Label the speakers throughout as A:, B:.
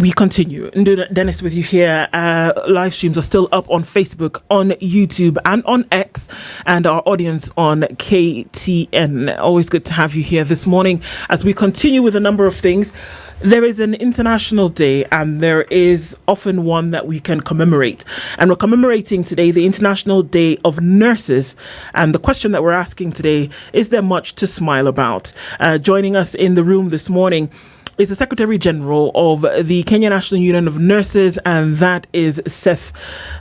A: We continue. Dennis with you here. Live streams are still up on Facebook, on YouTube, and on X, and our audience on KTN. Always good to have you here this morning as we continue with a number of things. There is an international day, and there is often one that we can commemorate. And we're commemorating today the International Day of Nurses. And the question that we're asking today, is there much to smile about? Joining us in the room this morning is the Secretary General of the Kenya National Union of Nurses, and that is Seth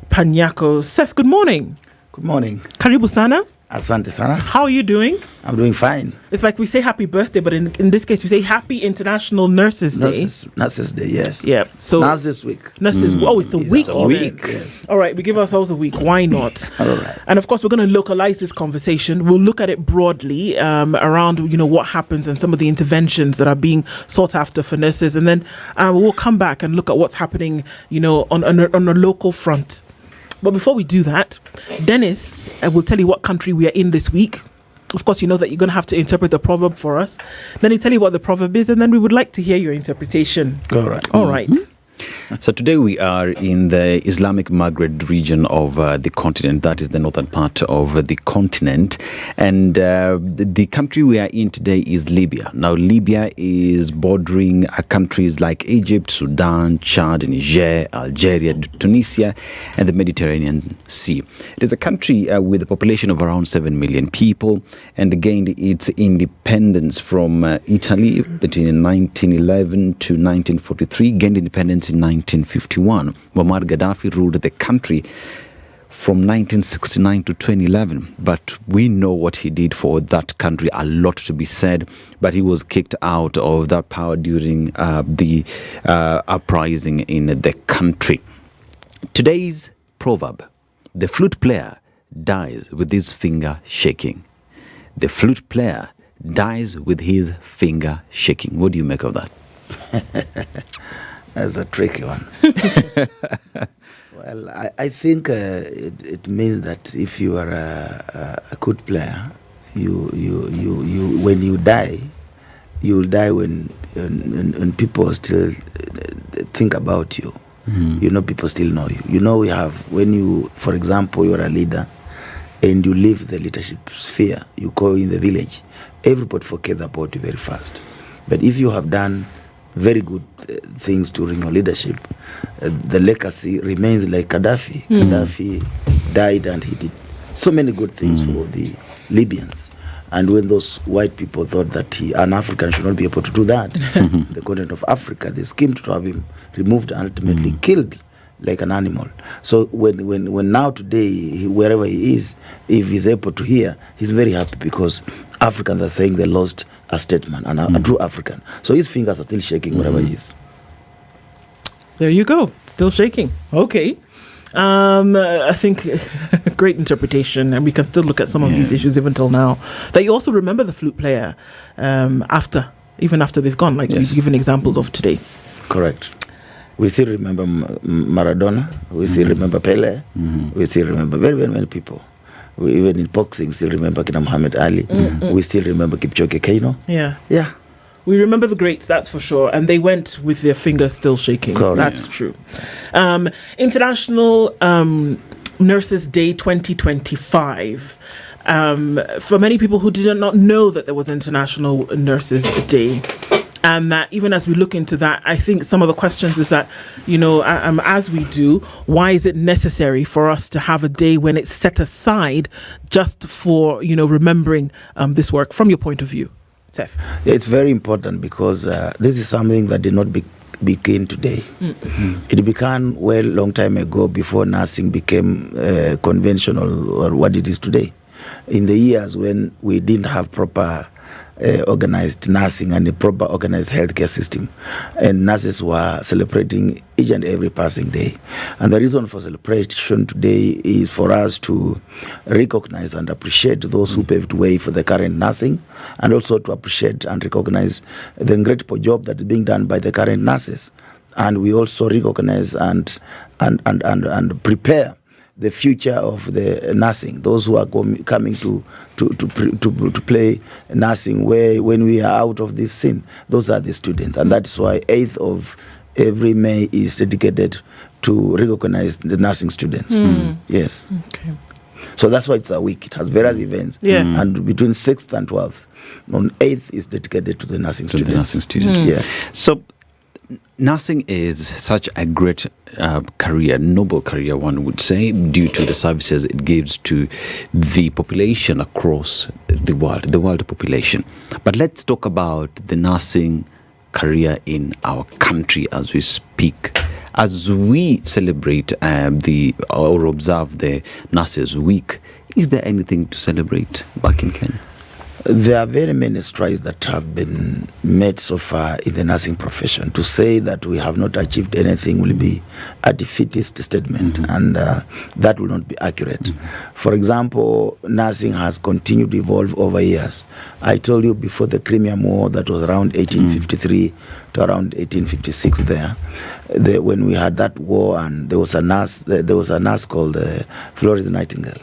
A: Panyako. Seth, good morning.
B: Good morning.
A: Karibu sana.
B: Asante sana.
A: How are you doing?
B: I'm doing fine.
A: It's like we say happy birthday, but in this case, we say happy International Nurses Day.
B: Nurses Day, yes.
A: Yeah. So
B: Nurses Week.
A: Nurses. Oh, it's a week.
B: A week. Yes.
A: All right, we give ourselves a week. Why not?
B: All right.
A: And of course, we're going to localize this conversation. We'll look at it broadly around, what happens and some of the interventions that are being sought after for nurses, and then we'll come back and look at what's happening, on a local front. But before we do that, Dennis, I will tell you what country we are in this week. Of course, you know that you're going to have to interpret the proverb for us. Then he'll tell you what the proverb is, and then we would like to hear your interpretation.
B: All right.
A: All right.
C: So today we are in the Islamic Maghreb region of the continent. That is the northern part of the continent. And the country we are in today is Libya. Now, Libya is bordering countries like Egypt, Sudan, Chad, Niger, Algeria, Tunisia, and the Mediterranean Sea. It is a country with a population of around 7 million people and gained its independence from Italy between 1911 to 1943, gained independence in 1951. Muammar Gaddafi ruled the country from 1969 to 2011. But we know what he did for that country. A lot to be said. But he was kicked out of that power during the uprising in the country. Today's proverb: the flute player dies with his finger shaking. The flute player dies with his finger shaking. What do you make of that?
B: That's a tricky one. Well, I think it means that if you are a good player, you when you die, you'll die when people still think about you. Mm-hmm. People still know you. We have, when you, for example, you're a leader and you leave the leadership sphere, you go in the village, everybody forgets about you very fast. But if you have done very good things during your leadership, the legacy remains like Gaddafi. Gaddafi died and he did so many good things for the Libyans. And when those white people thought that an African should not be able to do that, the continent of Africa, they schemed to have him removed and ultimately killed like an animal. So when now today, wherever he is, if he's able to hear, he's very happy because Africans are saying they lost a statesman and a true African. So his fingers are still shaking wherever he is.
A: There you go. Still shaking. Okay. I think great interpretation, and we can still look at some of these issues even till now. That you also remember the flute player even after they've gone, like we've given examples of today.
B: Correct. We still remember Maradona. We still remember Pele. We still remember very, very many people. We, even in boxing, still remember Kina Muhammad Ali. We still remember Kipchoge Keino. Yeah.
A: We remember the greats, that's for sure. And they went with their fingers still shaking.
B: Correct.
A: That's true. International Nurses Day 2025. For many people who did not know that there was International Nurses Day, and that even as we look into that, I think some of the questions is that, as we do, why is it necessary for us to have a day when it's set aside just for, remembering this work from your point of view? Seth?
B: It's very important because this is something that did not begin today. It began long time ago before nursing became conventional or what it is today. In the years when we didn't have proper organized nursing and a proper organized healthcare system, and nurses were celebrating each and every passing day. And the reason for celebration today is for us to recognize and appreciate those who paved way for the current nursing, and also to appreciate and recognize the incredible job that is being done by the current nurses. And we also recognize and prepare the future of the nursing, those who are coming to play nursing when we are out of this scene. Those are the students, and that is why 8th of every May is dedicated to recognize the nursing students. Yes.
A: Okay.
B: So that's why it's a week. It has various events.
A: Yeah.
B: And between 6th and 12th, on 8th is dedicated to the nursing students.
C: The nursing student.
B: Yes.
C: So, nursing is such a great career, noble career, one would say, due to the services it gives to the population across the world population. But let's talk about the nursing career in our country as we speak. As we celebrate or observe the Nurses Week, is there anything to celebrate back in Kenya?
B: There are very many strides that have been made so far in the nursing profession. To say that we have not achieved anything will be a defeatist statement, and that will not be accurate. For example, nursing has continued to evolve over years. I told you before the Crimean War, that was around 1853 to around 1856 when we had that war, and there was a nurse called Florence Nightingale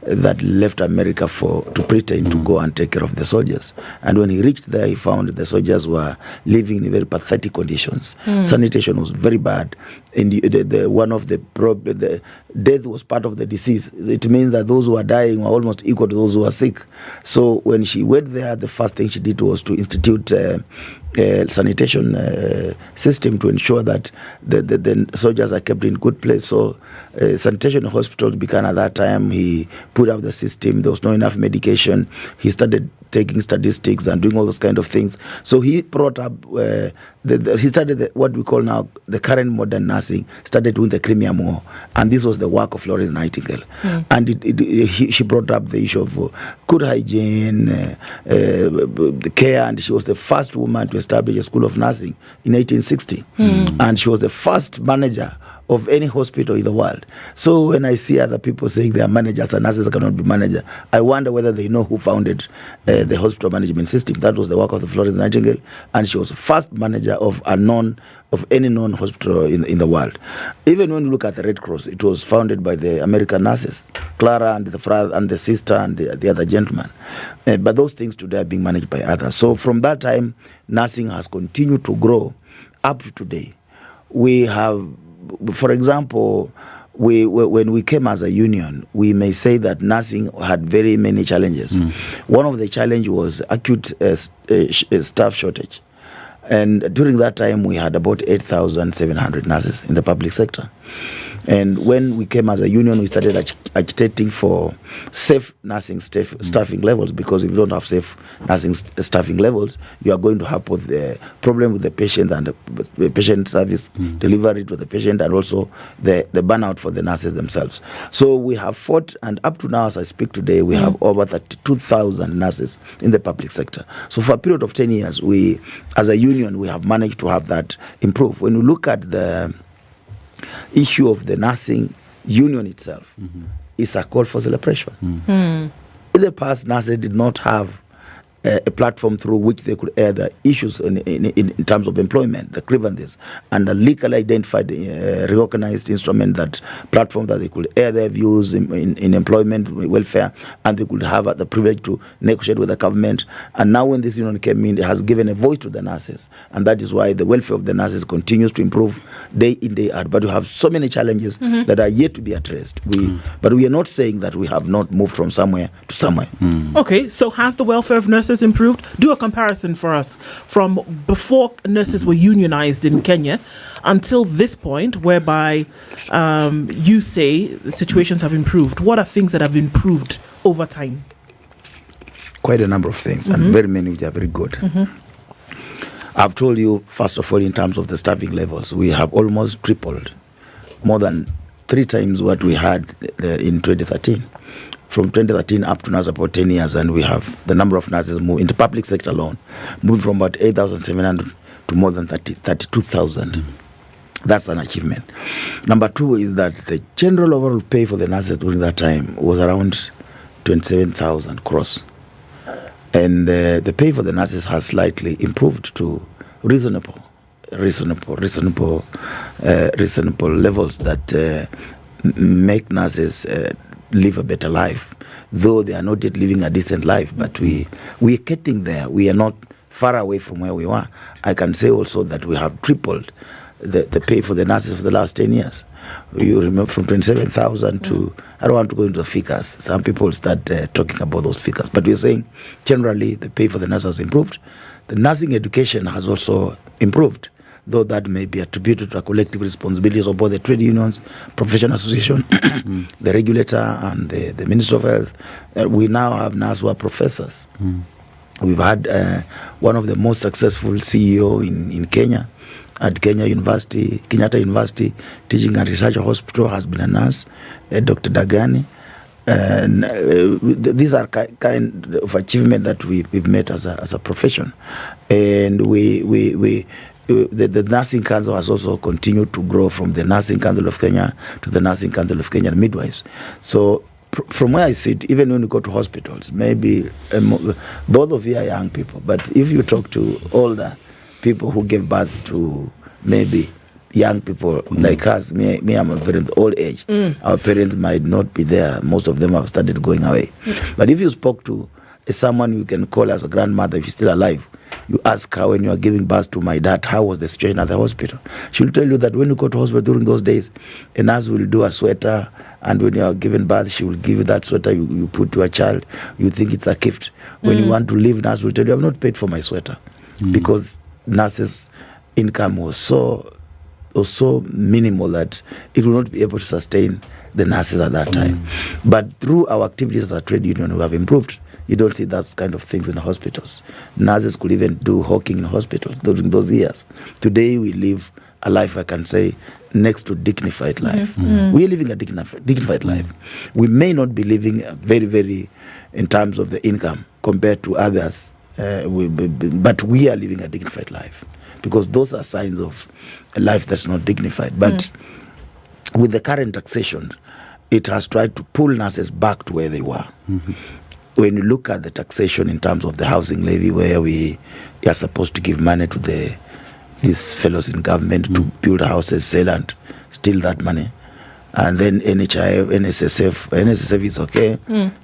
B: that left America to Britain to go and take care of the soldiers. And when he reached there, he found the soldiers were living in very pathetic conditions. Sanitation was very bad. And the death was part of the disease. It means that those who were dying were almost equal to those who were sick. So when she went there, the first thing she did was to institute a sanitation system to ensure that the soldiers are kept in good place. So sanitation hospitals began at that time. He put up the system. There was not enough medication. He started taking statistics and doing all those kind of things. So he brought up, he started what we call now the current modern nursing, started doing the Crimean War. And this was the work of Florence Nightingale. And she brought up the issue of good hygiene, the care, and she was the first woman to establish a school of nursing in 1860. And she was the first manager of any hospital in the world. So when I see other people saying they are managers and nurses cannot be managers, I wonder whether they know who founded the hospital management system. That was the work of the Florence Nightingale, and she was the first manager of any known hospital in the world. Even when you look at the Red Cross, it was founded by the American nurses, Clara and the father and the sister and the other gentleman. But those things today are being managed by others. So from that time, nursing has continued to grow up to today. We have, for example, when we came as a union, we may say that nursing had very many challenges. One of the challenges was acute staff shortage. And during that time, we had about 8,700 nurses in the public sector. And when we came as a union, we started agitating for safe nursing staffing levels, because if you don't have safe nursing staffing levels, you are going to have both the problem with the patient and the patient service delivery to the patient, and also the burnout for the nurses themselves. So we have fought, and up to now, as I speak today, we have over 32,000 nurses in the public sector. So for a period of 10 years, we, as a union, we have managed to have that improve. When you look at the issue of the nursing union itself, is a call for celebration. In the past, nurses did not have a platform through which they could air the issues in terms of employment, the grievances, and a legally identified, recognized instrument, that platform that they could air their views in employment, welfare, and they could have the privilege to negotiate with the government. And now when this union came in, it has given a voice to the nurses, and that is why the welfare of the nurses continues to improve day in, day out. But we have so many challenges that are yet to be addressed. But we are not saying that we have not moved from somewhere to somewhere.
A: Okay, so has the welfare of nurses improved? Do a comparison for us from before nurses were unionized in Kenya until this point, whereby you say the situations have improved. What are things that have improved over time?
B: Quite a number of things, and very many which are very good. I've told you, first of all, in terms of the staffing levels, we have almost tripled, more than 3 times what we had in 2013. From 2013 up to now, about 10 years, and we have the number of nurses moved into public sector alone, moved from about 8,700 to more than 32,000. That's an achievement. Number 2 is that the general overall pay for the nurses during that time was around 27,000 gross. And the pay for the nurses has slightly improved to reasonable levels that make nurses live a better life, though they are not yet living a decent life. But we are getting there. We are not far away from where we were. I can say also that we have tripled the pay for the nurses for the last 10 years. You remember from 27,000 to, I don't want to go into the figures. Some people start talking about those figures. But we're saying generally the pay for the nurses has improved. The nursing education has also improved, though that may be attributed to a collective responsibilities of both the trade unions, professional association, the regulator, and the Minister of Health. We now have nurses who are professors. We've had one of the most successful CEO in Kenya, at Kenyatta University, Teaching and Research Hospital, has been a nurse, Dr. Dagani. And these are kind of achievement that we've made as a profession. And the Nursing Council has also continued to grow from the Nursing Council of Kenya to the Nursing Council of Kenya Midwives. So from where I sit, even when you go to hospitals, maybe both of you are young people, but if you talk to older people who gave birth to maybe young people like us, me I'm a very old age. Our parents might not be there. Most of them have started going away. But if you spoke to someone you can call as a grandmother, if she's still alive, you ask her, when you are giving birth to my dad, how was the situation at the hospital? She'll tell you that when you go to hospital during those days, a nurse will do a sweater, and when you are giving birth, she will give you that sweater you put to a child. You think it's a gift. When you want to leave, nurse will tell you, I have not paid for my sweater, because nurses' income was so minimal that it will not be able to sustain the nurses at that time. But through our activities as a trade union, we have improved. You don't see that kind of things in the hospitals. Nurses could even do hawking in hospitals during those years. Today we live a life, I can say, next to dignified life. We are living a dignified life. We may not be living very, very in terms of the income compared to others, but we are living a dignified life, because those are signs of a life that's not dignified. But with the current taxation, it has tried to pull nurses back to where they were. When you look at the taxation in terms of the housing levy, where we are supposed to give money to these fellows in government to build houses, sell and steal that money, and then NHIF, NSSF is okay,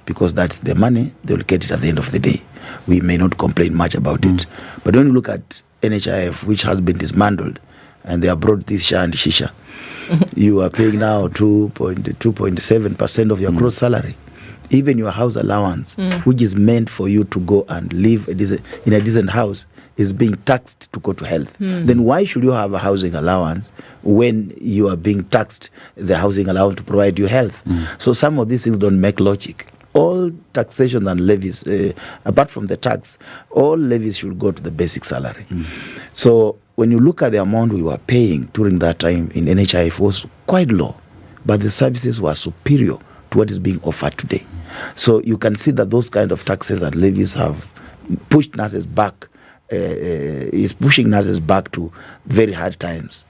B: because that's the money, they'll get it at the end of the day. We may not complain much about it. But when you look at NHIF, which has been dismantled, and they have brought this sha and shisha, you are paying now 2.7% of your gross salary. Even your house allowance, which is meant for you to go and live in a decent house, is being taxed to go to health. Then why should you have a housing allowance when you are being taxed the housing allowance to provide you health? So some of these things don't make logic. All taxation and levies, apart from the tax, all levies should go to the basic salary. So when you look at the amount we were paying during that time in NHIF, it was quite low, but the services were superior to what is being offered today. So you can see that those kind of taxes and levies have pushed nurses back, is pushing nurses back to very hard times.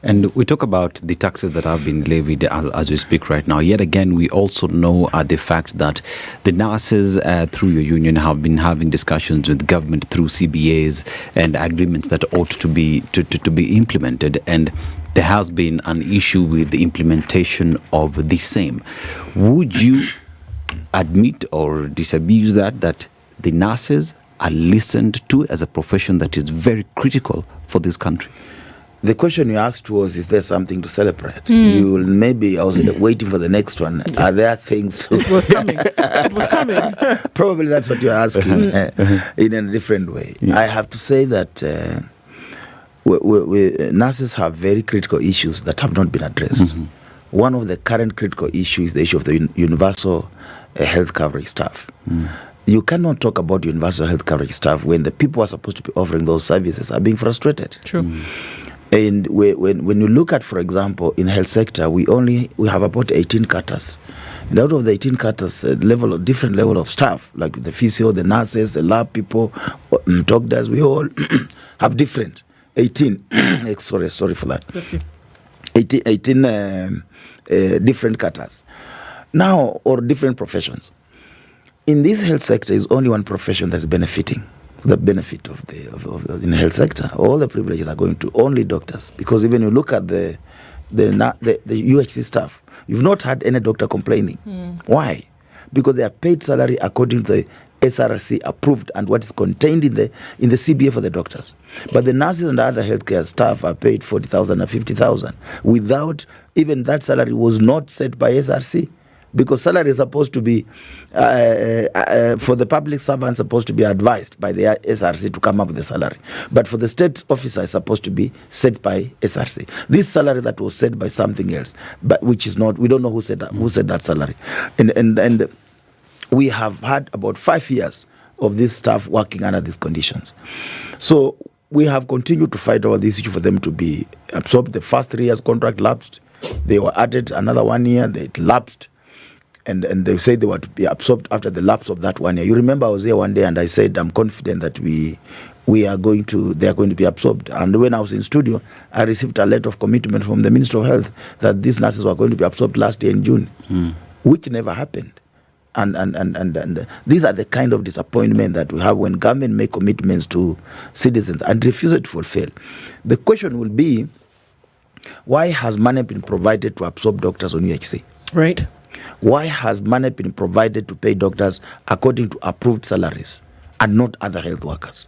C: And we talk about the taxes that have been levied as we speak right now. Yet again, we also know the fact that the nurses through your union have been having discussions with government through CBAs and agreements that ought to be implemented. And there has been an issue with the implementation of the same. Would you admit or disabuse that the nurses are listened to as a profession that is very critical for this country?
B: The question you asked was, is there something to celebrate? Maybe I was waiting for the next one. Are there things to...
A: It was coming. It was coming.
B: Probably that's what you're asking in a different way. I have to say that nurses have very critical issues that have not been addressed. One of the current critical issues is the issue of the universal health coverage staff. You cannot talk about universal health coverage staff when the people who are supposed to be offering those services are being frustrated.
A: True.
B: And when you look at, for example, in health sector, we have about 18 cutters. And out of the 18 cutters, different level of staff, like the physio, the nurses, the lab people, doctors, we all have different 18. sorry for that. 18 different cutters. Now, or different professions. In this health sector, is only one profession that's benefiting. The benefit of in the health sector, all the privileges are going to only doctors. Because even you look at the UHC staff, you've not had any doctor complaining. Why? Because they are paid salary according to the SRC approved and what is contained in the CBA for the doctors. But the nurses and other healthcare staff are paid 40,000 and 50,000 without even that salary was not set by SRC. Because salary is supposed to be, for the public servant, supposed to be advised by the SRC to come up with the salary. But for the state officer, it's supposed to be set by SRC. This salary that was set by something else, but which is not, we don't know who said that salary. And we have had about 5 years of this staff working under these conditions. So we have continued to fight over this issue for them to be absorbed. The first 3 years contract lapsed. They were added another 1 year, they lapsed. And they said they were to be absorbed after the lapse of that 1 year. You remember I was here one day and I said I'm confident that they are going to be absorbed. And when I was in studio, I received a letter of commitment from the Minister of Health that these nurses were going to be absorbed last year in June, which never happened. And these are the kind of disappointment that we have when government make commitments to citizens and refuses to fulfill. The question will be, why has money been provided to absorb doctors on UHC?
A: Right.
B: Why has money been provided to pay doctors according to approved salaries and not other health workers?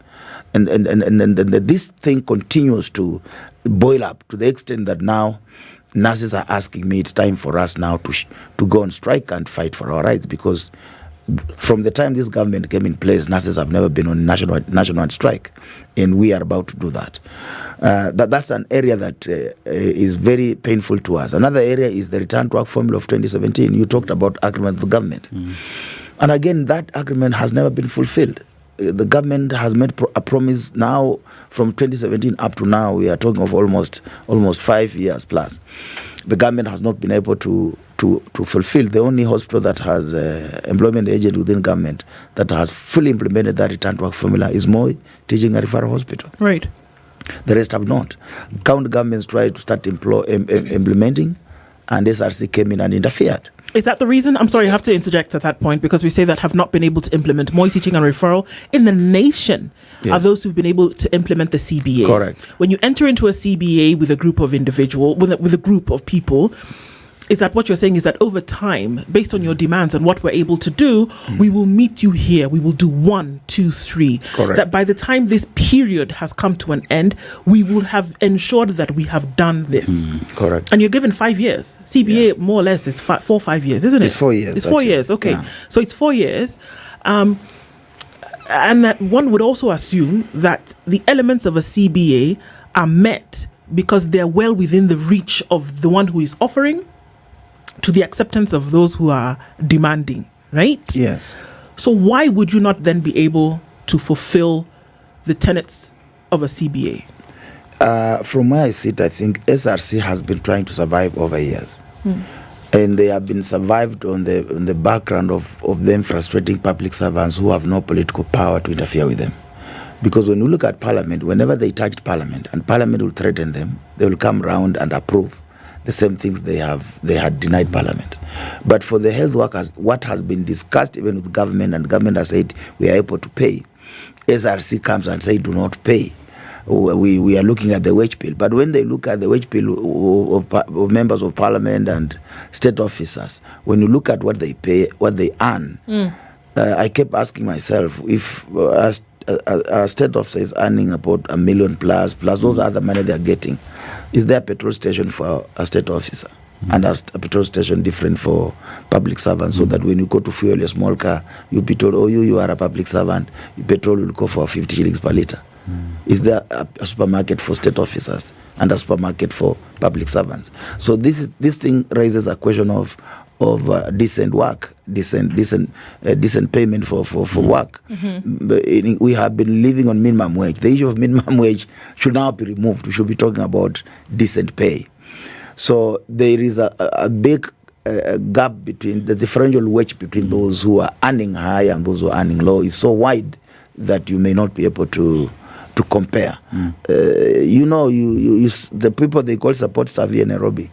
B: And this thing continues to boil up to the extent that now nurses are asking me it's time for us now to go on strike and fight for our rights, because from the time this government came in place, nurses have never been on nationwide strike, and we are about to do that. That's an area that is very painful to us. Another area is the return to work formula of 2017. You talked about agreement with the government. And again, that agreement has never been fulfilled. The government has made a promise now from 2017 up to now. We are talking of almost 5 years plus. The government has not been able to fulfill. The only hospital that has employment agent within government that has fully implemented that return to work formula is Moi Teaching and Referral Hospital.
A: Right.
B: The rest have not. County governments tried to start implementing, and SRC came in and interfered.
A: Is that the reason? I'm sorry, I have to interject at that point, because we say that have not been able to implement Moi Teaching and Referral in the nation are those who've been able to implement the CBA.
B: Correct.
A: When you enter into a CBA with a group of with a group of people, is that what you're saying is that over time, based on your demands and what we're able to do, we will meet you here. We will do 1, 2, 3.
B: Correct.
A: That by the time this period has come to an end, we will have ensured that we have done this.
B: Correct.
A: And you're given 5 years. CBA more or less is 4 or 5 years, isn't it?
B: It's 4 years.
A: It's 4 years. Okay. Yeah. So it's 4 years. And that one would also assume that the elements of a CBA are met because they're well within the reach of the one who is offering, to the acceptance of those who are demanding, right?
B: Yes.
A: So why would you not then be able to fulfill the tenets of a CBA?
B: From where I sit, I think SRC has been trying to survive over years. And they have been survived on the background of them frustrating public servants who have no political power to interfere with them. Because when you look at Parliament, whenever they touched Parliament and Parliament will threaten them, they will come round and approve the same things they had denied Parliament. But for the health workers, what has been discussed even with government, and government has said we are able to pay, SRC comes and say do not pay. We are looking at the wage bill. But when they look at the wage bill of members of Parliament and state officers, when you look at what they pay, what they earn, I kept asking myself, if a state officer is earning about $1 million plus those other money they are getting, is there a petrol station for a state officer and a petrol station different for public servants, so that when you go to fuel your small car, you'll be told, oh, you are a public servant, your petrol will go for 50 shillings per litre. Is there a supermarket for state officers and a supermarket for public servants? So this thing raises a question of decent work, decent payment for work. We have been living on minimum wage. The issue of minimum wage should now be removed. We should be talking about decent pay. So there is a big gap between the differential wage between those who are earning high and those who are earning low is so wide that you may not be able to compare. The people they call support staff here in Nairobi,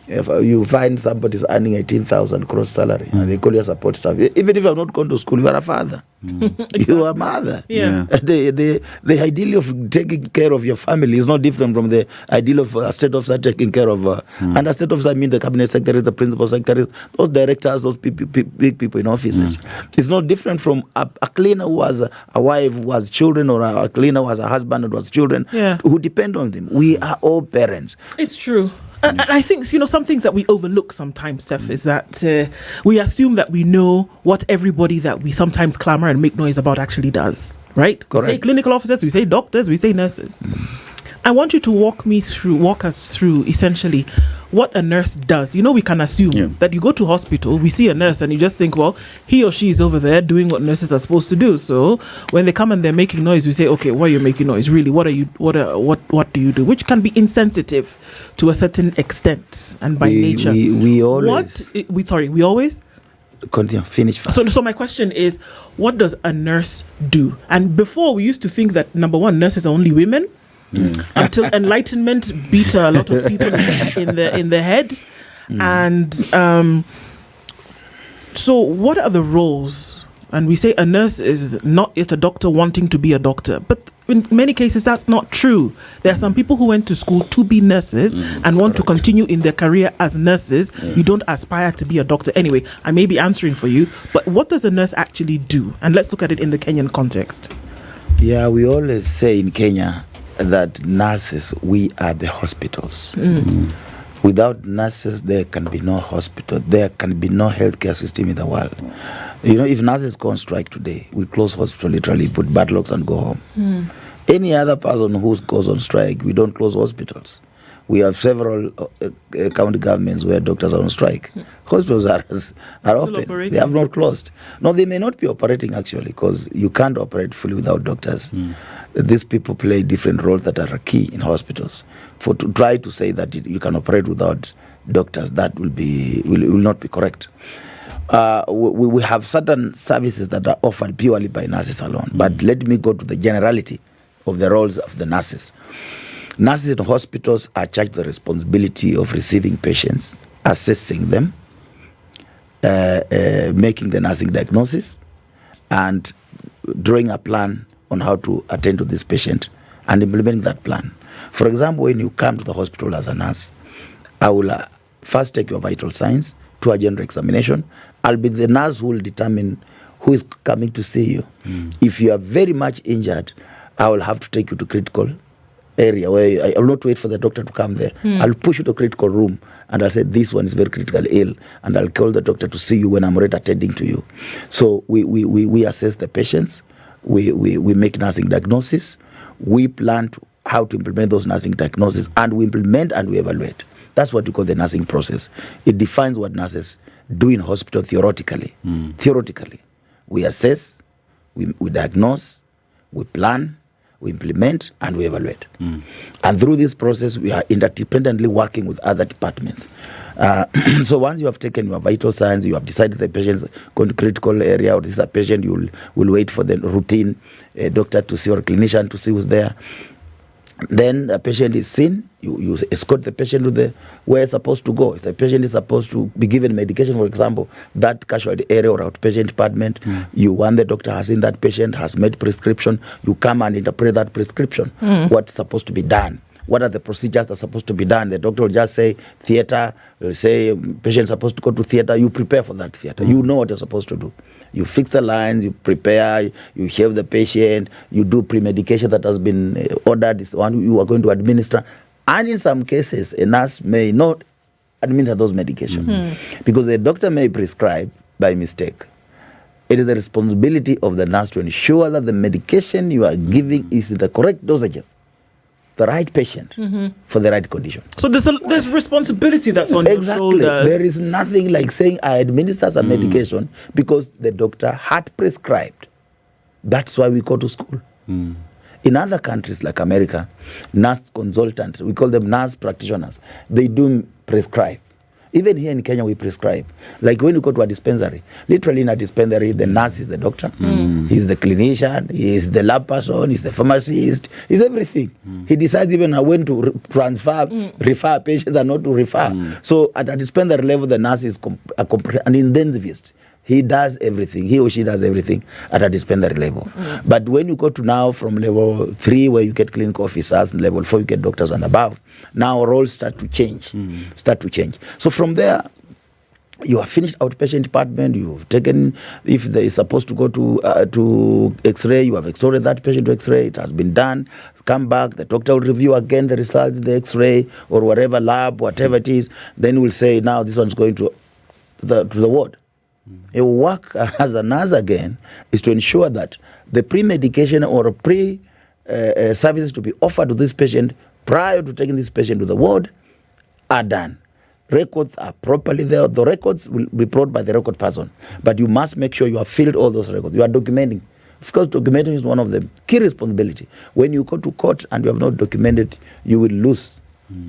B: If you find somebody's earning 18,000 gross salary and they call you a support staff, even if you have not gone to school, you are a father. Exactly. You are a mother.
A: Yeah.
B: The ideal of taking care of your family is not different from the ideal of a state officer taking care of. And a state officer, I mean the cabinet secretary, the principal secretary, those directors, those big people in offices. It's not different from a cleaner who has a wife who has children, or a cleaner who has a husband who has children, who depend on them. We are all parents.
A: It's true. And I think, some things that we overlook sometimes, Seth, is that we assume that we know what everybody that we sometimes clamor and make noise about actually does, right?
B: Correct.
A: We say clinical officers, we say doctors, we say nurses. I want you to walk us through essentially what a nurse does. We can assume that you go to hospital, we see a nurse, and you just think, well, he or she is over there doing what nurses are supposed to do. So when they come and they're making noise, we say, okay, why are you making noise? Really, what do you do? Which can be insensitive to a certain extent and by nature.
B: We always.
A: We always.
B: Continue. Finish first.
A: So my question is, what does a nurse do? And before, we used to think that, number one, nurses are only women. Until enlightenment beat a lot of people in the head. And so what are the roles? And we say a nurse is not yet a doctor wanting to be a doctor, but in many cases that's not true. There are some people who went to school to be nurses and want to continue in their career as nurses. You don't aspire to be a doctor. Anyway, I may be answering for you, but what does a nurse actually do? And let's look at it in the Kenyan context.
B: Yeah, we always say in Kenya that nurses, we are the hospitals. Without nurses, there can be no hospital. There can be no healthcare system in the world. If nurses go on strike today, we close hospital literally, put padlocks and go home. Any other person who goes on strike, we don't close hospitals. We have several county governments where doctors are on strike. Hospitals are open. Operating. They have not closed. No, they may not be operating actually, because you can't operate fully without doctors. These people play different roles that are key in hospitals. To try to say that you can operate without doctors, that will not be correct. We have certain services that are offered purely by nurses alone. But let me go to the generality of the roles of the nurses. Nurses in hospitals are charged with the responsibility of receiving patients, assessing them, making the nursing diagnosis, and drawing a plan on how to attend to this patient and implementing that plan. For example, when you come to the hospital as a nurse, I will first take your vital signs to a general examination. I'll be the nurse who will determine who is coming to see you. If you are very much injured, I will have to take you to critical area where I will not wait for the doctor to come there. I'll push you to a critical room and I'll say this one is very critically ill, and I'll call the doctor to see you when I'm already attending to you. So we assess the patients, we make nursing diagnosis, we plan how to implement those nursing diagnoses, and we implement and we evaluate. That's what we call the nursing process. It defines what nurses do in hospital theoretically. Theoretically, we assess, we diagnose, we plan, we implement, and we evaluate. And through this process, we are interdependently working with other departments. So once you have taken your vital signs, you have decided the patient is going to critical area, or this is a patient, you will wait for the routine doctor to see or clinician to see who's there. Then the patient is seen, you escort the patient to where it's supposed to go. If the patient is supposed to be given medication, for example, that casualty area or outpatient department, when the doctor has seen that patient, has made prescription, you come and interpret that prescription, what's supposed to be done. What are the procedures that are supposed to be done? The doctor will just say theater, will say patient is supposed to go to theater. You prepare for that theater. You know what you're supposed to do. You fix the lines, you prepare, you shave the patient, you do pre-medication that has been ordered, this one you are going to administer. And in some cases, a nurse may not administer those medications because the doctor may prescribe by mistake. It is the responsibility of the nurse to ensure that the medication you are giving is in the correct dosages, the right patient for the right condition.
A: So there's responsibility that's on your shoulders.
B: There is nothing like saying I administer some medication because the doctor had prescribed. That's why we go to school. In other countries like America, nurse consultants, we call them nurse practitioners, they do prescribe. Even here in Kenya, we prescribe. Like when you go to a dispensary, literally in a dispensary, the nurse is the doctor, he's the clinician, he's the lab person, he's the pharmacist, he's everything. He decides even when to refer patients and not to refer. So at a dispensary level, the nurse is an intensivist. He does everything. He or she does everything at a dispensary level. But when you go to now from level 3, where you get clinical officers, and level 4, you get doctors and above, now roles start to change. So from there, you have finished outpatient department. You've taken, if they is supposed to go to X-ray, you have extorted that patient to X-ray. It has been done. Come back. The doctor will review again the result of the X-ray or whatever lab, whatever it is. Then we'll say, now this one's going to the ward. Your work as a nurse again is to ensure that the pre-medication or services to be offered to this patient prior to taking this patient to the ward are done. Records are properly there. The records will be brought by the record person, but you must make sure you have filled all those records. You are documenting. Of course, documenting is one of the key responsibility. When you go to court and you have not documented, you will lose,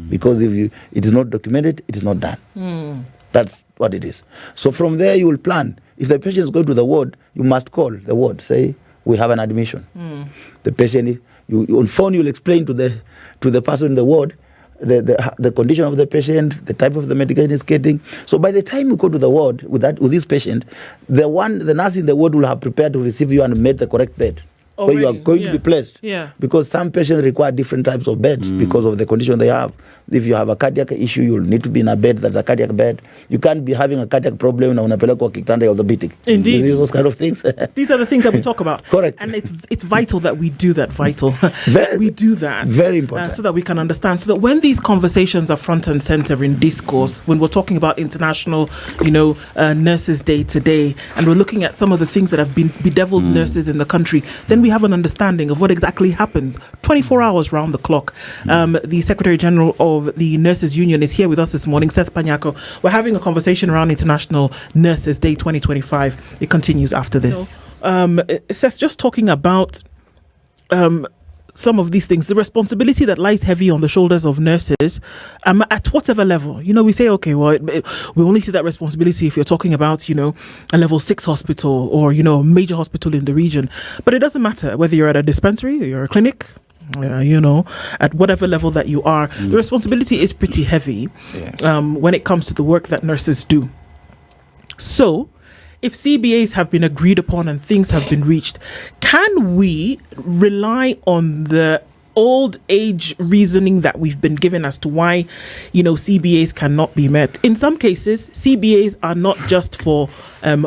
B: because if it is not documented, it is not done. That's what it is. So from there, you will plan. If the patient is going to the ward, you must call the ward. Say, we have an admission. The patient, you on phone, you'll explain to the person in the ward the condition of the patient, the type of the medication is getting. So by the time you go to the ward with this patient, the nurse in the ward will have prepared to receive you and made the correct bed. Where you are going to be placed. Because some patients require different types of beds because of the condition they have. If you have a cardiac issue, you'll need to be in a bed that's a cardiac bed. You can't be having a cardiac problem na unapelekwa kitanda ya orthopedic.
A: Indeed.
B: Those kind of things.
A: These are the things that we talk about.
B: Correct.
A: And it's vital that we do that, we do that.
B: Very important.
A: So that we can understand. So that when these conversations are front and center in discourse, when we're talking about International, Nurses Day today, and we're looking at some of the things that have been bedeviled nurses in the country, then we have an understanding of what exactly happens 24 hours round the clock. The Secretary General of the Nurses Union is here with us this morning, Seth Panyako. We're having a conversation around International Nurses Day 2025. It continues after this. Seth, just talking about some of these things, the responsibility that lies heavy on the shoulders of nurses at whatever level. We say, okay, well, we only see that responsibility if you're talking about, a level 6 hospital or, a major hospital in the region. But it doesn't matter whether you're at a dispensary or you're a clinic, at whatever level that you are, the responsibility is pretty heavy when it comes to the work that nurses do. So, if CBAs have been agreed upon and things have been reached, can we rely on the old age reasoning that we've been given as to why, CBAs cannot be met? In some cases, CBAs are not just for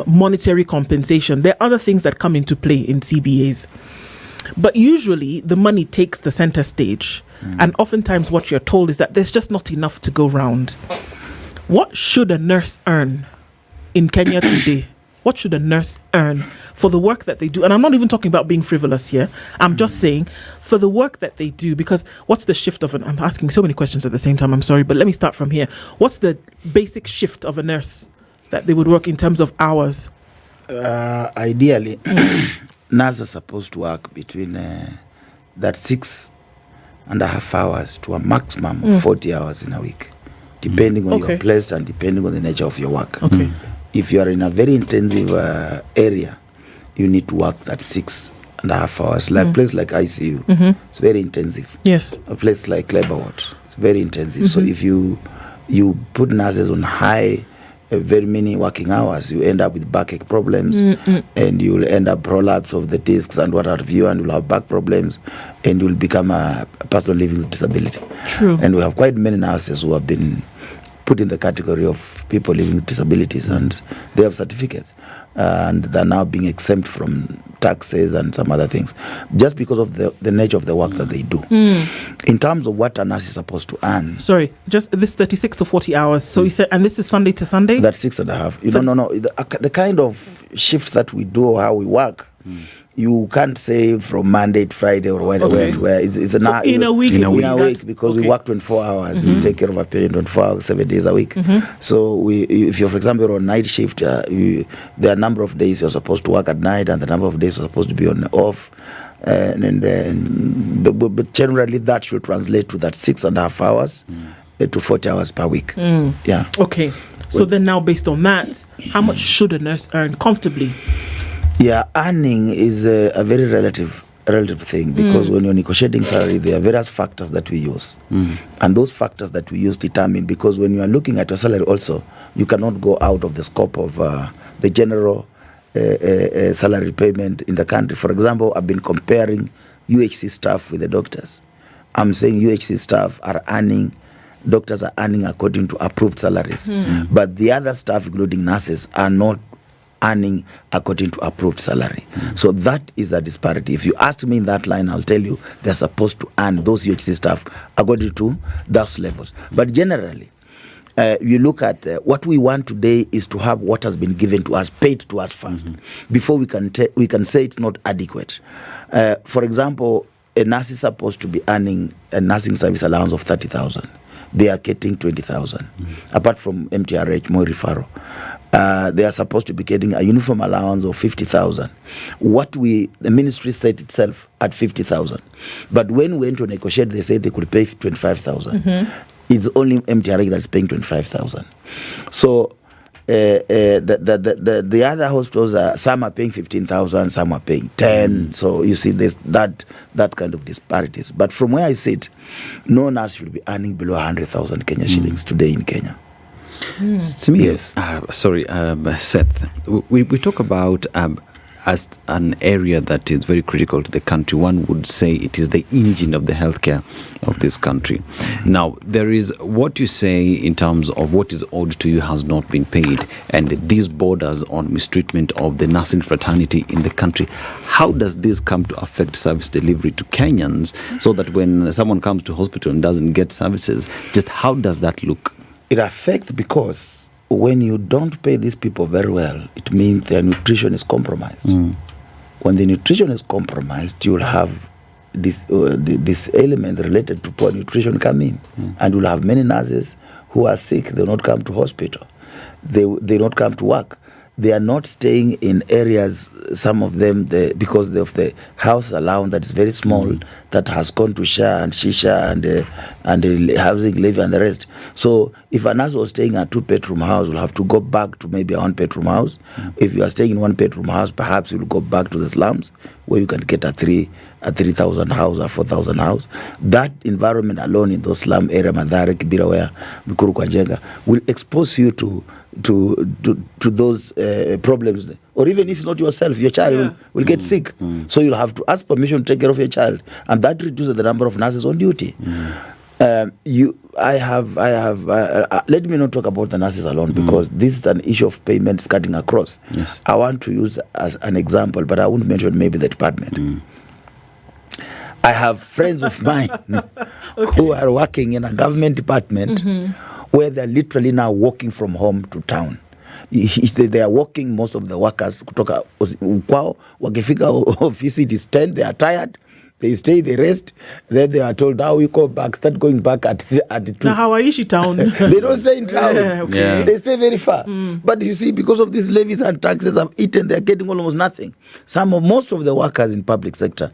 A: monetary compensation. There are other things that come into play in CBAs. But usually the money takes the center stage. And oftentimes what you're told is that there's just not enough to go round. What should a nurse earn in Kenya today? What should a nurse earn for the work that they do? And I'm not even talking about being frivolous here. I'm just saying for the work that they do, because what's the shift of I'm asking so many questions at the same time, I'm sorry, but let me start from here. What's the basic shift of a nurse that they would work in terms of hours?
B: Ideally, nurses are supposed to work between that 6.5 hours to a maximum of 40 hours in a week, depending on your place and depending on the nature of your work. If you are in a very intensive area, you need to work that 6.5 hours. Like a place like ICU, it's very intensive.
A: Yes.
B: A place like labor ward, it's very intensive. So if you put nurses on high, very many working hours, you end up with backache problems, and you'll end up prolapse of the discs and what have you, and you'll have back problems, and you'll become a person living with disability.
A: True.
B: And we have quite many nurses who have been put in the category of people living with disabilities, and they have certificates, and they're now being exempt from taxes and some other things just because of the nature of the work that they do. In terms of what a nurse is supposed to earn,
A: sorry, just this 36 to 40 hours. So you said, and this is Sunday to Sunday?
B: That's 6.5. No. The kind of shift that we do or how we work, you can't say from Monday to Friday or where it's
A: in a week.
B: Because we work 24 hours. We take care of a patient 24 hours, 7 days a week. So if you're, for example, on night shift, there are a number of days you're supposed to work at night and the number of days you're supposed to be on off. But generally that should translate to that 6.5 hours to 40 hours per week. Yeah.
A: Okay. So then now based on that, how much should a nurse earn comfortably?
B: Yeah, earning is a very relative thing, because when you're negotiating salary, there are various factors that we use. And those factors that we use determine, because when you are looking at your salary also, you cannot go out of the scope of the general salary payment in the country. For example, I've been comparing UHC staff with the doctors. I'm saying UHC staff are earning, doctors are earning according to approved salaries. But the other staff, including nurses, are not earning according to approved salary. So that is a disparity. If you ask me in that line, I'll tell you they're supposed to earn, those UHC staff, according to those levels. But generally, you look at what we want today is to have what has been given to us, paid to us first, before we can say it's not adequate. For example, a nurse is supposed to be earning a nursing service allowance of 30,000. They are getting 20,000. Apart from MTRH, more referral. They are supposed to be getting a uniform allowance of 50,000. The ministry set itself at 50,000. But when we went to negotiate, they said they could pay 25,000. It's only MTRH that's paying 25,000. So the other hospitals, some are paying 15,000, some are paying 10. So you see, there's that kind of disparities. But from where I sit, no nurse should be earning below 100,000 Kenya shillings today in Kenya.
C: Yes. Seth, we talk about as an area that is very critical to the country. One would say it is the engine of the healthcare of this country. Now, there is what you say in terms of what is owed to you has not been paid, and these borders on mistreatment of the nursing fraternity in the country. How does this come to affect service delivery to Kenyans, so that when someone comes to hospital and doesn't get services, just how does that look?
B: It affects because when you don't pay these people very well, it means their nutrition is compromised. When the nutrition is compromised, you will have this element related to poor nutrition come in. And you'll have many nurses who are sick. They will not come to hospital. They will not come to work. They are not staying in areas, some of them, because of the house allowance that is very small, that has gone to share and shisha and the housing levy and the rest. So if a nurse was staying in a 2-bedroom house, will have to go back to maybe a 1-bedroom house. If you are staying in 1-bedroom house, perhaps you will go back to the slums where you can get a 3,000 house or 4,000 house. That environment alone in those slum area, Mathare, Kibira, Mikuru, Kwanza, will expose you to those problems. Or even if it's not yourself, your child will get sick. So you'll have to ask permission to take care of your child. And that reduces the number of nurses on duty. Let me not talk about the nurses alone, because this is an issue of payments cutting across.
C: Yes.
B: I want to use as an example, but I won't mention maybe the department. I have friends of mine who are working in a government department where they're literally now walking from home to town. They are walking, most of the workers kutoka kwao, wakifika office, it is 10, they are tired. They stay, they rest. Then they are told, now we go back, start going back at 2.
A: Now, how are you town?
B: They don't stay in town.
A: Okay.
B: They stay very far. But you see, because of these levies and taxes have eaten, they are getting almost nothing. Most of the workers in public sector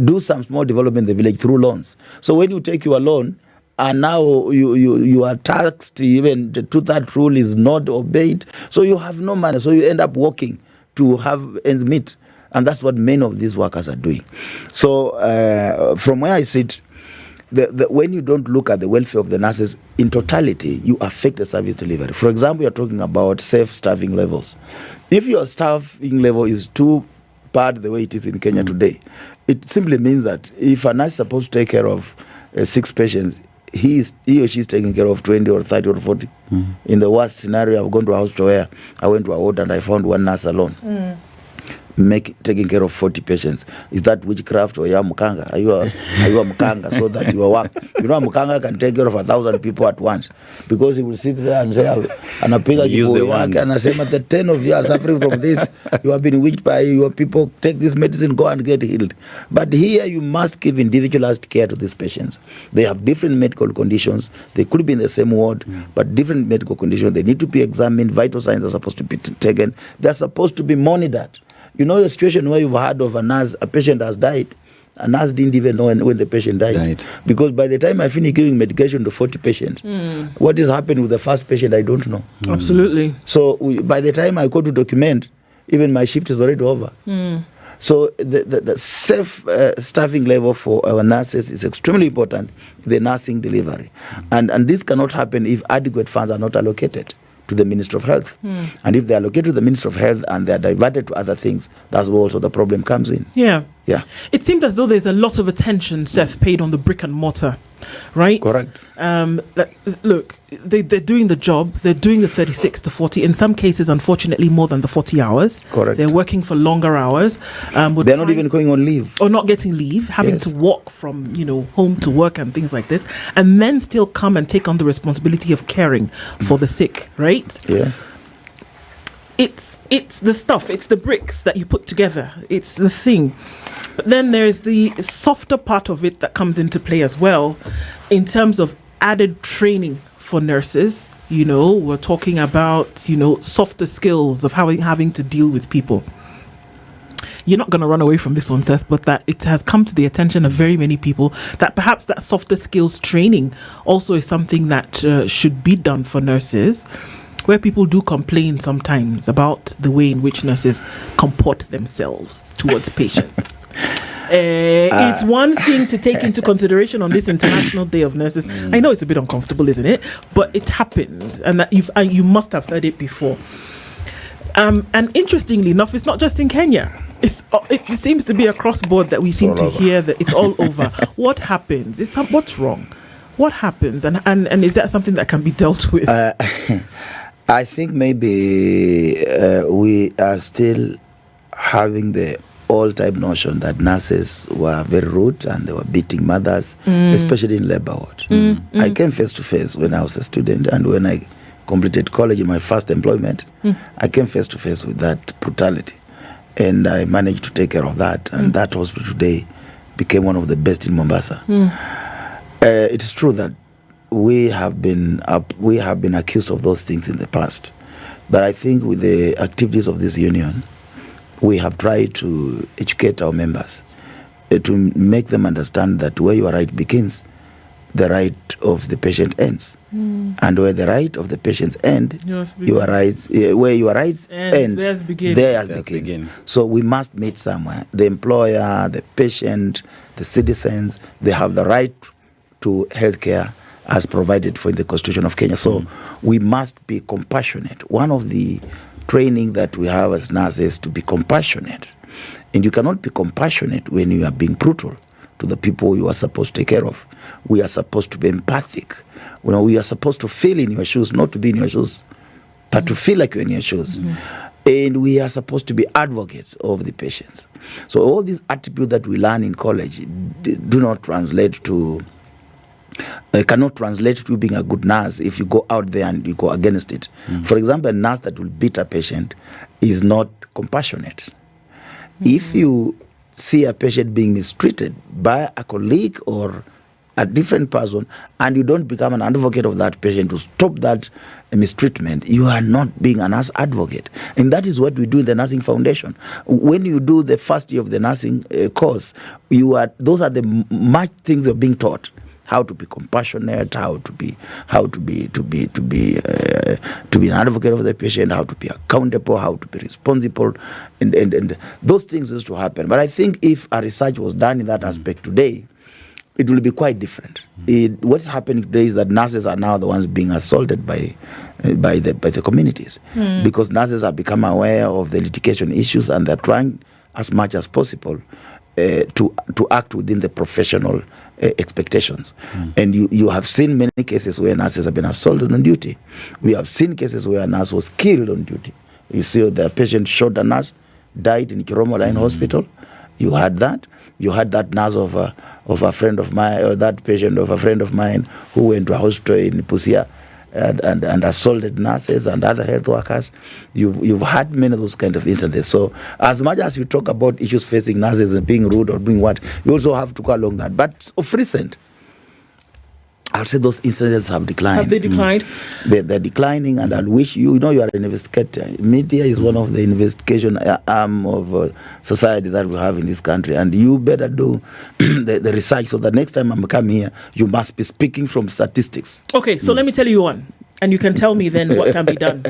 B: do some small development in the village through loans. So when you take your loan, and now you are taxed, even the 2/3 rule is not obeyed. So you have no money. So you end up working to have ends meet. And that's what many of these workers are doing. So from where I sit, when you don't look at the welfare of the nurses in totality, you affect the service delivery. For example, you're talking about safe staffing levels. If your staffing level is too bad the way it is in Kenya today, it simply means that if a nurse is supposed to take care of 6 patients, he or she is taking care of 20 or 30 or 40. In the worst scenario, I've gone to a hospital where I went to a ward and I found one nurse alone. Taking care of 40 patients. Is that witchcraft, or you are mukanga? Are you a mukanga so that you work? You know, a mukanga can take care of 1,000 people at once, because he will sit there and say,
C: use the one.
B: And I say, the 10 of you are suffering from this. You have been witched by your people. Take this medicine, go and get healed. But here you must give individualized care to these patients. They have different medical conditions. They could be in the same ward, but different medical conditions. They need to be examined. Vital signs are supposed to be taken. They are supposed to be monitored. You know the situation where you've heard of a patient has died, a nurse didn't even know when the patient died. Because by the time I finish giving medication to 40 patients, what is happening with the first patient, I don't know.
A: Absolutely.
B: So by the time I go to document, even my shift is already over. So the safe staffing level for our nurses is extremely important, the nursing delivery. And this cannot happen if adequate funds are not allocated to the Ministry of Health. And if they are allocated to the Ministry of Health and they are diverted to other things, that's where also the problem comes in.
A: Yeah.
B: It
A: seems as though there's a lot of attention, Seth, paid on the brick and mortar, right?
B: Correct.
A: Look, they're doing the job. They're doing the 36 to 40. In some cases, unfortunately, more than the 40 hours.
B: Correct.
A: They're working for longer hours.
B: They're not even going on leave.
A: Or not getting leave, having to walk from, home to work and things like this. And then still come and take on the responsibility of caring for the sick, right?
B: Yes.
A: It's the stuff, it's the bricks that you put together. It's the thing. But then there's the softer part of it that comes into play as well in terms of added training for nurses. We're talking about, softer skills of having to deal with people. You're not going to run away from this one, Seth, but that it has come to the attention of very many people that perhaps that softer skills training also is something that should be done for nurses, where people do complain sometimes about the way in which nurses comport themselves towards patients. It's one thing to take into consideration on this International Day of Nurses. I know it's a bit uncomfortable, isn't it? But it happens, and that you must have heard it before. And interestingly enough, it's not just in Kenya. It seems to be across board that we seem to hear that it's all over. What happens? What's wrong? What happens? And is that something that can be dealt with?
B: I think maybe we are still having the old-type notion that nurses were very rude and they were beating mothers, especially in labor ward. I came face-to-face when I was a student, and when I completed college in my first employment, I came face-to-face with that brutality. And I managed to take care of that. And that hospital today became one of the best in Mombasa. It is true that we have been accused of those things in the past. But I think with the activities of this union, we have tried to educate our members, to make them understand that where your right begins, the right of the patient ends. And where the right of the patients end, your rights, where your rights end, theirs begin. So we must meet somewhere. The employer, the patient, the citizens, they have the right to healthcare as provided for in the Constitution of Kenya. So we must be compassionate. One of the training that we have as nurses is to be compassionate. And you cannot be compassionate when you are being brutal to the people you are supposed to take care of. We are supposed to be empathic. We are supposed to feel in your shoes, not to be in your shoes, but to feel like you're in your shoes. And we are supposed to be advocates of the patients. So all these attributes that we learn in college do not translate to, cannot translate to being a good nurse if you go out there and you go against it. For example, a nurse that will beat a patient is not compassionate. If you see a patient being mistreated by a colleague or a different person, and you don't become an advocate of that patient to stop that mistreatment, you are not being a nurse advocate. And that is what we do in the Nursing Foundation. When you do the first year of the nursing course, those are the much things you're being taught. How to be compassionate, how to be an advocate of the patient, how to be accountable, how to be responsible, and those things used to happen. But I think if a research was done in that aspect today, it will be quite different. What's happening today is that nurses are now the ones being assaulted by the communities, because nurses have become aware of the litigation issues and they're trying as much as possible to act within the professional expectations. And you have seen many cases where nurses have been assaulted on duty. We have seen cases where a nurse was killed on duty. You see the patient shot a nurse, died in Kiromo Line Hospital. You had that. You had that nurse of a friend of mine, or that patient of a friend of mine who went to a hospital in Pusia and assaulted nurses and other health workers. You've had many of those kind of incidents. So as much as you talk about issues facing nurses and being rude or being what, you also have to go along that. But of recent, I'll say those incidents have declined.
A: Have they declined?
B: They're declining, and I wish you are an investigator. Media is one of the investigation arm of society that we have in this country, and you better do the research so that next time I'm coming here, you must be speaking from statistics.
A: Okay, so let me tell you one, and you can tell me then what can be done.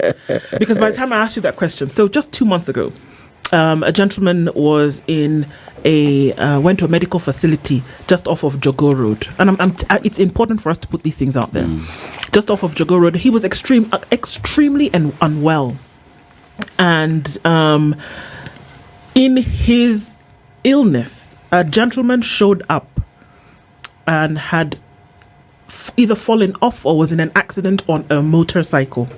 A: Because by the time I asked you that question, so just 2 months ago, a gentleman was in went to a medical facility just off of Jogo Road, and it's important for us to put these things out there. Just off of Jogo Road, he was extremely unwell, and in his illness, a gentleman showed up and had either fallen off or was in an accident on a motorcycle.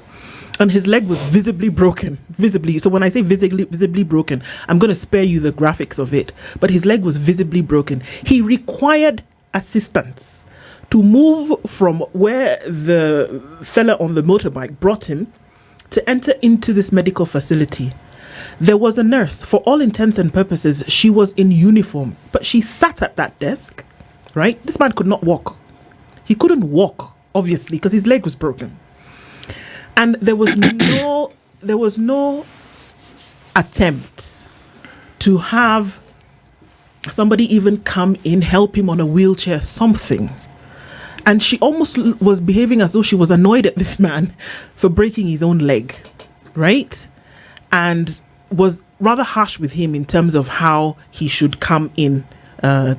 A: And his leg was visibly broken. Visibly. So when I say visibly broken, I'm going to spare you the graphics of it. But his leg was visibly broken. He required assistance to move from where the fella on the motorbike brought him to enter into this medical facility. There was a nurse. For all intents and purposes, she was in uniform. But she sat at that desk, right? This man could not walk. He couldn't walk, obviously, because his leg was broken. And there was no attempt to have somebody even come in, help him on a wheelchair, something. And she almost was behaving as though she was annoyed at this man for breaking his own leg, right? And was rather harsh with him in terms of how he should come in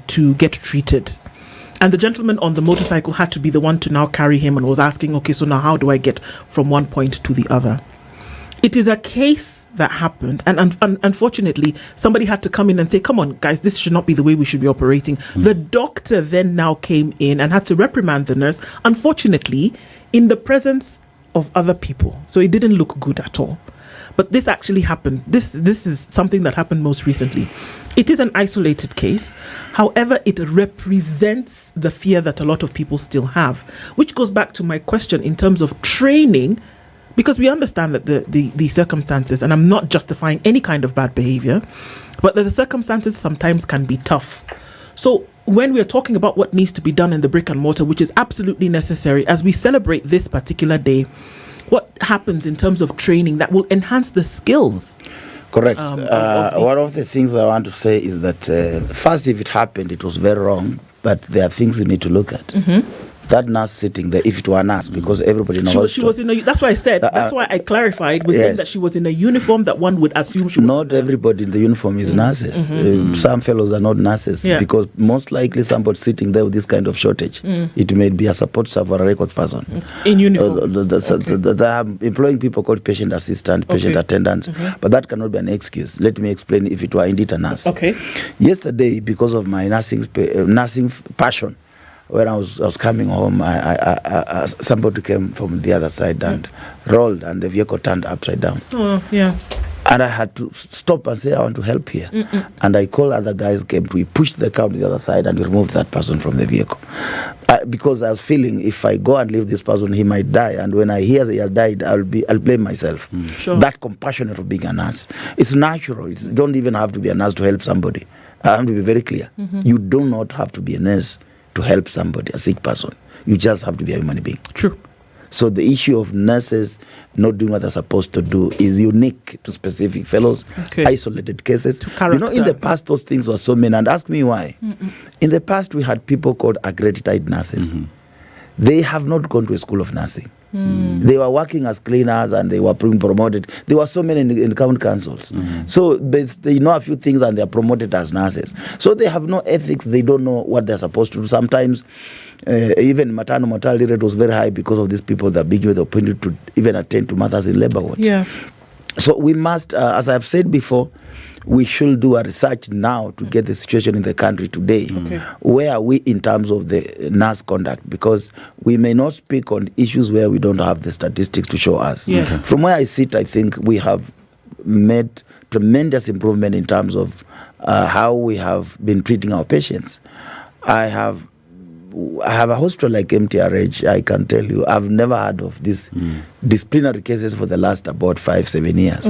A: to get treated. And the gentleman on the motorcycle had to be the one to now carry him and was asking, okay, so now how do I get from one point to the other? It is a case that happened. And unfortunately, somebody had to come in and say, come on, guys, this should not be the way we should be operating. The doctor then now came in and had to reprimand the nurse, unfortunately, in the presence of other people. So it didn't look good at all. But this actually happened. This is something that happened most recently. It is an isolated case. However, it represents the fear that a lot of people still have, which goes back to my question in terms of training, because we understand that the circumstances, and I'm not justifying any kind of bad behavior, but that the circumstances sometimes can be tough. So when we are talking about what needs to be done in the brick and mortar, which is absolutely necessary as we celebrate this particular day, what happens in terms of training that will enhance the skills?
B: Correct. One of the things I want to say is that first, if it happened, it was very wrong, but there are things you need to look at. That nurse sitting there, if it were a nurse, because everybody knows
A: she was in a, that's why I said, that's why I clarified with saying that she was in a uniform that one would assume she was.
B: Not everybody in the uniform is nurses. Some fellows are not nurses because most likely somebody sitting there with this kind of shortage, it may be a support staff or a records person.
A: In uniform.
B: They are employing people called patient assistant, patient attendant, but that cannot be an excuse. Let me explain if it were indeed a nurse.
A: Okay.
B: Yesterday, because of my nursing passion, when I was coming home, I somebody came from the other side and rolled, and the vehicle turned upside down.
A: Oh, yeah.
B: And I had to stop and say, I want to help here. And I called other guys, we pushed the car to the other side and we removed that person from the vehicle. Because I was feeling if I go and leave this person, he might die. And when I hear that he has died, I'll blame myself.
A: Sure.
B: That compassionate of being a nurse. It's natural. You don't even have to be a nurse to help somebody. I have to be very clear. You do not have to be a nurse to help somebody, a sick person. You just have to be a human being.
A: True.
B: So the issue of nurses not doing what they're supposed to do is unique to specific fellows, isolated cases. In the past, those things were so many. And ask me why. In the past, we had people called accredited nurses. They have not gone to a school of nursing. They were working as cleaners and they were being promoted. There were so many in county councils. So they know a few things and they are promoted as nurses. So they have no ethics. They don't know what they're supposed to do. Sometimes even maternal mortality rate was very high because of these people that are being with the opportunity to even attend to mothers in labor wards.
A: Yeah.
B: So we must, as I've said before, we should do a research now to get the situation in the country today. Where are we in terms of the nurse conduct? Because we may not speak on issues where we don't have the statistics to show us.
A: Yes.
B: From where I sit, I think we have made tremendous improvement in terms of how we have been treating our patients. I have a hospital like MTRH. I can tell you, I've never heard of these disciplinary cases for the last about 5-7 years.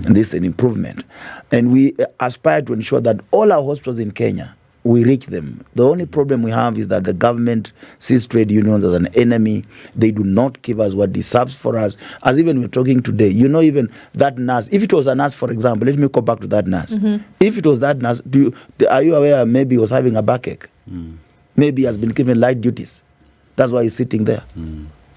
B: And this is an improvement. And we aspire to ensure that all our hospitals in Kenya we reach them. The only problem we have is that the government sees trade unions as an enemy. They do not give us what deserves for us. As even we're talking today, even that nurse, if it was a nurse, for example, let me go back to that nurse. If it was that nurse, are you aware maybe he was having a backache? Maybe he has been given light duties. That's why he's sitting there.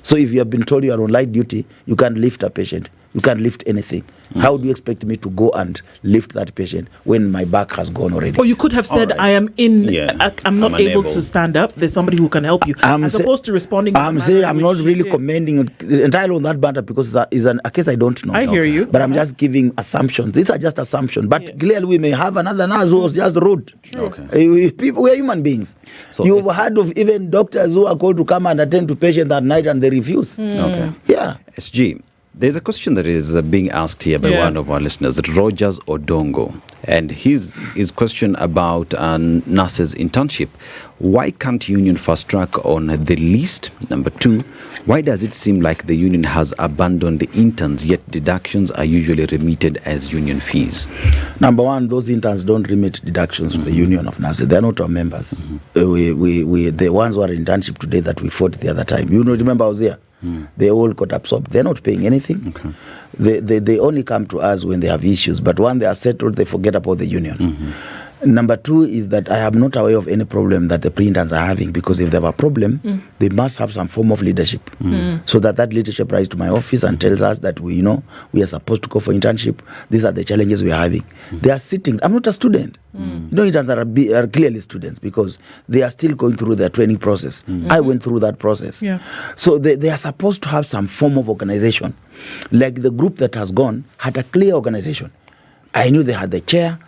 B: So if you have been told you are on light duty, you can't lift a patient. You can't lift anything. How do you expect me to go and lift that patient when my back has gone already?
A: Or you could have said, I am I'm not able to stand up. There's somebody who can help you. As opposed to responding.
B: I'm saying I'm not really commenting entirely on that matter because it's a case I don't know.
A: I hear you.
B: But I'm just giving assumptions. These are just assumptions. But clearly we may have another nurse who was just rude. People, we are human beings. So you've heard of even doctors who are called to come and attend to patients at night and they refuse. Yeah.
C: SG. There's a question that is being asked here by one of our listeners, Rogers Odongo, and his question about nurses' internship. Why can't union fast track on the list? Number 2, why does it seem like the union has abandoned the interns, yet deductions are usually remitted as union fees?
B: Number 1, those interns don't remit deductions to the union of nurses. They're not our members. We the ones who are in internship today that we fought the other time. Remember I was here? They all got absorbed. They're not paying anything. They only come to us when they have issues. But when they are settled, they forget about the union. Number 2 is that I am not aware of any problem that the pre-interns are having, because if they have a problem, they must have some form of leadership. So that leadership rises to my office and tells us that we are supposed to go for internship. These are the challenges we are having. They are sitting. I'm not a student. Interns are clearly students because they are still going through their training process. I went through that process. So they are supposed to have some form of organization. Like the group that has gone had a clear organization. I knew they had the chair.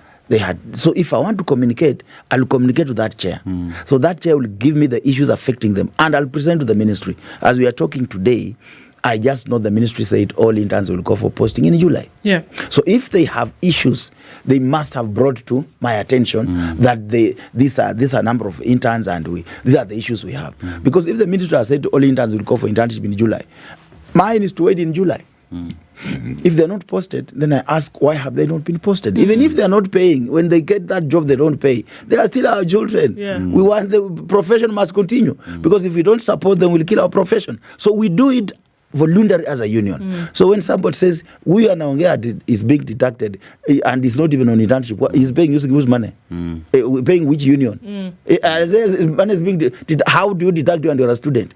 B: So if I want to communicate, I'll communicate to that chair. So that chair will give me the issues affecting them, and I'll present to the ministry. As we are talking today, I just know the ministry said all interns will go for posting in July. So if they have issues, they must have brought to my attention that these are a number of interns and these are the issues we have. Because if the ministry has said all interns will go for internship in July, mine is to wait in July. If they're not posted, then I ask, why have they not been posted? Even if they're not paying, when they get that job, they don't pay. They are still our children. We want the profession must continue. Because if we don't support them, we'll kill our profession. So we do it voluntary as a union. So when somebody says, we are now is being deducted and it's not even on internship, he's paying using whose money? Paying which union? Money is being how do you deduct you and you're a student?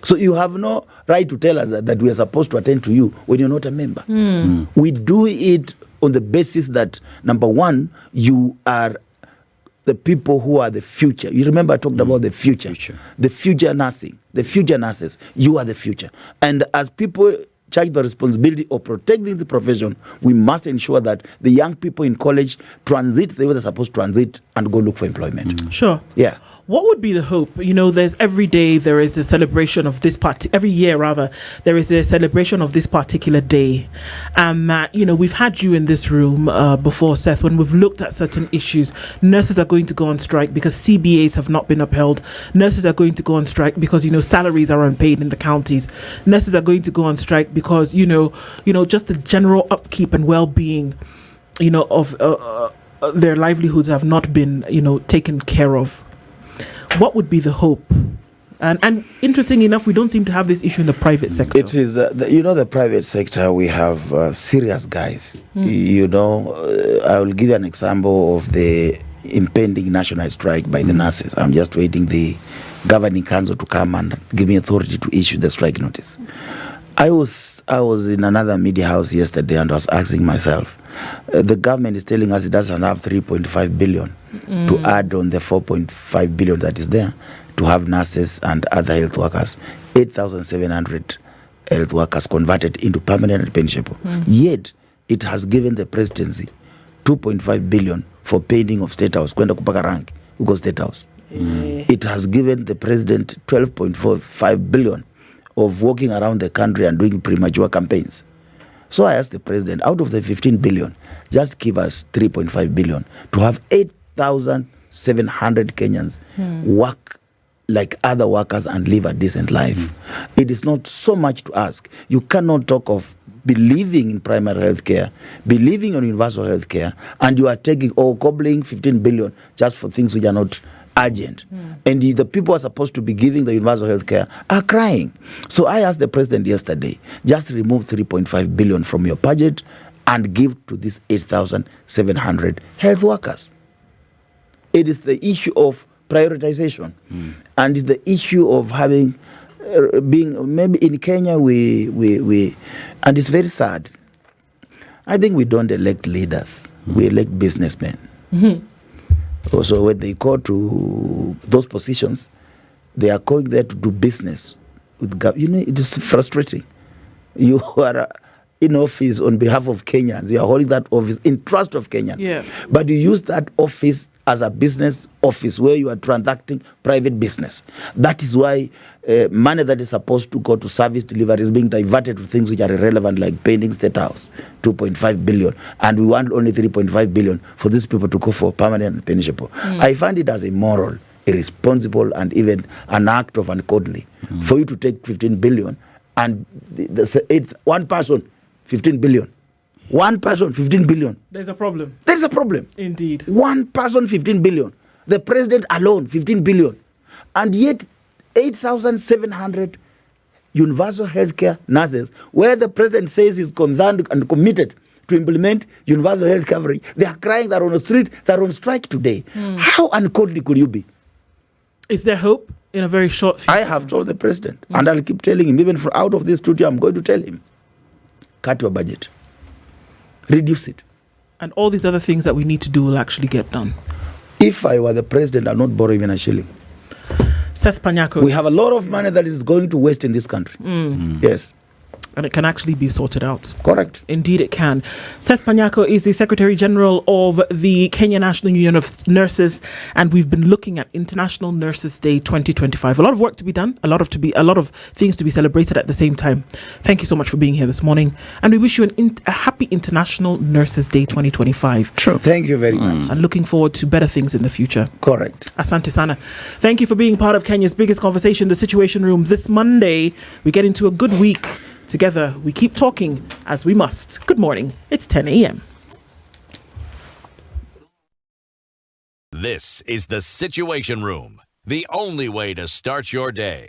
B: So you have no right to tell us that we are supposed to attend to you when you're not a member. We do it on the basis that, number 1, you are the people who are the future. You remember I talked about the future. The future nursing, the future nurses. You are the future. And as people charge the responsibility of protecting the profession, we must ensure that the young people in college transit the way they're supposed to transit and go look for employment.
A: Sure.
B: Yeah.
A: What would be the hope? There's every day there is a celebration of this every year rather, there is a celebration of this particular day. And we've had you in this room before, Seth, when we've looked at certain issues. Nurses are going to go on strike because CBAs have not been upheld. Nurses are going to go on strike because, salaries are unpaid in the counties. Nurses are going to go on strike because, just the general upkeep and well-being, of their livelihoods have not been, taken care of. What would be the hope? And interesting enough, we don't seem to have this issue in the private sector.
B: It is, the private sector, we have serious guys. I will give you an example of the impending national strike by the nurses. I'm just waiting the governing council to come and give me authority to issue the strike notice. I was in another media house yesterday and I was asking myself, the government is telling us it doesn't have 3.5 billion to add on the 4.5 billion that is there to have nurses and other health workers, 8,700 health workers converted into permanent and pensionable. Yet, it has given the presidency 2.5 billion for painting of State House, kwenda kupaka rank, uko State House. It has given the president 12.45 billion of walking around the country and doing premature campaigns. So I asked the president, out of the 15 billion, just give us 3.5 billion to have 8,700 Kenyans work like other workers and live a decent life. It is not so much to ask. You cannot talk of believing in primary health care, believing in universal health care, and you are taking or cobbling 15 billion just for things which are not urgent. And the people who are supposed to be giving the universal health care are crying. So I asked the president yesterday, just remove 3.5 billion from your budget and give to these 8,700 health workers. It is the issue of prioritization, and it's the issue of having being maybe in Kenya we and it's very sad. I think we don't elect leaders; we elect businessmen. Also, when they go to those positions, they are going there to do business with government. It is frustrating. You are in office on behalf of Kenyans. You are holding that office in trust of Kenyans.
A: Yeah.
B: But you use that office as a business office where you are transacting private business. That is why money that is supposed to go to service delivery is being diverted to things which are irrelevant, like painting State House, 2.5 billion. And we want only 3.5 billion for these people to go for permanent pensionable. I find it as immoral, irresponsible, and even an act of ungodly for you to take 15 billion and one person, 15 billion. One person, 15 billion.
A: There's a problem.
B: There's a problem.
A: Indeed.
B: One person, 15 billion. The president alone, 15 billion. And yet, 8,700 universal healthcare nurses, where the president says he's concerned and committed to implement universal health coverage, they are crying, they're on the street, they're on strike today. How ungodly could you be?
A: Is there hope in a very short future?
B: I have told the president, and I'll keep telling him, even from out of this studio, I'm going to tell him, cut your budget. Reduce it.
A: And all these other things that we need to do will actually get done.
B: If I were the president, I'd not borrow even a shilling.
A: Seth Panyako.
B: We have a lot of money that is going to waste in this country. Yes.
A: And it can actually be sorted out.
B: Correct.
A: Indeed, it can. Seth Panyako is the Secretary General of the Kenya National Union of Nurses, and we've been looking at International Nurses Day 2025. A lot of work to be done, a lot of things to be celebrated at the same time. Thank you so much for being here this morning, and we wish you a happy International Nurses Day 2025.
B: True. Thank you very much.
A: And looking forward to better things in the future.
B: Correct.
A: Asante Sana. Thank you for being part of Kenya's biggest conversation, The Situation Room. This Monday, we get into a good week. Together, we keep talking as we must. Good morning. It's 10 a.m.
D: This is The Situation Room, the only way to start your day.